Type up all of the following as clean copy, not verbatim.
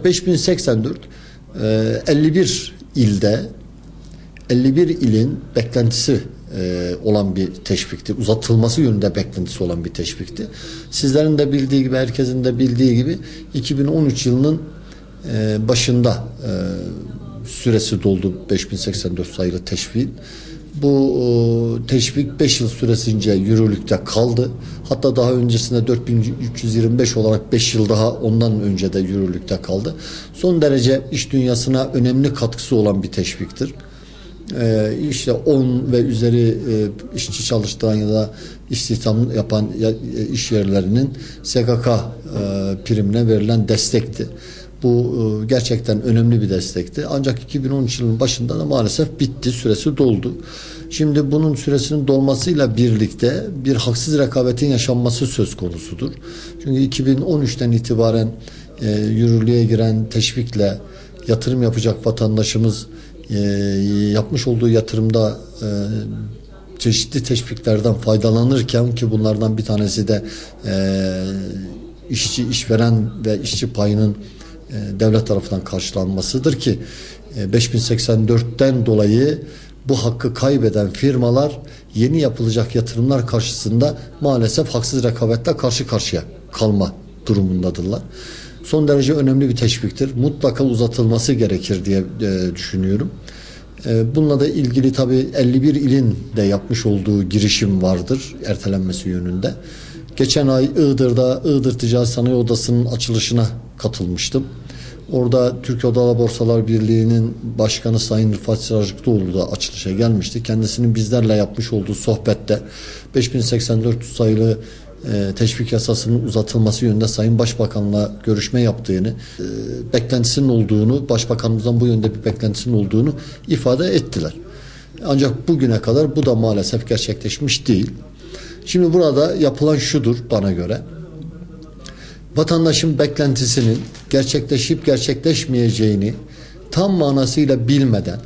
5084 51 ilde 51 ilin beklentisi olan bir teşvikti. Uzatılması yönünde beklentisi olan bir teşvikti. Sizlerin de bildiği gibi, herkesin de bildiği gibi 2013 yılının başında süresi doldu 5084 sayılı teşviğin. Bu teşvik 5 yıl süresince yürürlükte kaldı. Hatta daha öncesinde 4325 olarak 5 yıl daha ondan önce de yürürlükte kaldı. Son derece iş dünyasına önemli katkısı olan bir teşviktir. İşte 10 ve üzeri işçi çalıştıran ya da istihdam yapan iş yerlerinin SGK primine verilen destekti. Bu gerçekten önemli bir destekti. Ancak 2013 yılının başında da maalesef bitti, süresi doldu. Şimdi bunun süresinin dolmasıyla birlikte bir haksız rekabetin yaşanması söz konusudur. Çünkü 2013'ten itibaren yürürlüğe giren teşvikle yatırım yapacak vatandaşımız yapmış olduğu yatırımda çeşitli teşviklerden faydalanırken, ki bunlardan bir tanesi de işçi, işveren ve işçi payının devlet tarafından karşılanmasıdır ki 5084'ten dolayı bu hakkı kaybeden firmalar yeni yapılacak yatırımlar karşısında maalesef haksız rekabetle karşı karşıya kalma durumundadırlar. Son derece önemli bir teşviktir. Mutlaka uzatılması gerekir diye düşünüyorum. Bununla da ilgili tabii 51 ilin de yapmış olduğu girişim vardır ertelenmesi yönünde. Geçen ay Iğdır'da Iğdır Ticaret Sanayi Odası'nın açılışına katılmıştım. Orada Türkiye Odalar Borsalar Birliği'nin başkanı Sayın Rıfat Sıracıklıoğlu da açılışa gelmişti. Kendisinin bizlerle yapmış olduğu sohbette 5084 sayılı teşvik yasasının uzatılması yönünde Sayın Başbakan'la görüşme yaptığını, beklentisinin olduğunu, Başbakanımızdan bu yönde bir beklentisinin olduğunu ifade ettiler. Ancak bugüne kadar bu da maalesef gerçekleşmiş değil. Şimdi burada yapılan şudur bana göre: vatandaşın beklentisinin gerçekleşip gerçekleşmeyeceğini tam manasıyla bilmeden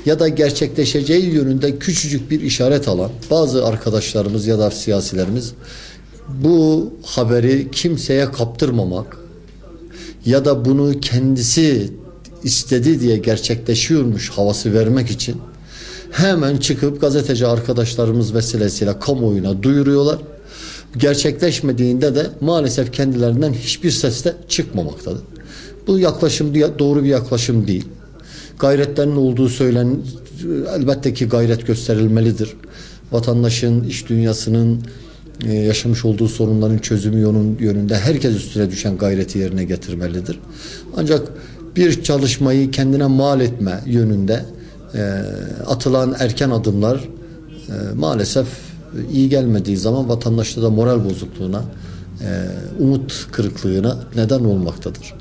ya da gerçekleşeceği yönünde küçücük bir işaret alan bazı arkadaşlarımız ya da siyasilerimiz bu haberi kimseye kaptırmamak ya da bunu kendisi istedi diye gerçekleşiyormuş havası vermek için hemen çıkıp gazeteci arkadaşlarımız vesilesiyle kamuoyuna duyuruyorlar. Gerçekleşmediğinde de maalesef kendilerinden hiçbir ses de çıkmamaktadır. Bu yaklaşım doğru bir yaklaşım değil. Gayretlerin olduğu elbette ki gayret gösterilmelidir. Vatandaşın, iş dünyasının yaşamış olduğu sorunların çözümü yönünde herkes üstüne düşen gayreti yerine getirmelidir. Ancak bir çalışmayı kendine mal etme yönünde atılan erken adımlar maalesef iyi gelmediği zaman vatandaşta da moral bozukluğuna, umut kırıklığına neden olmaktadır.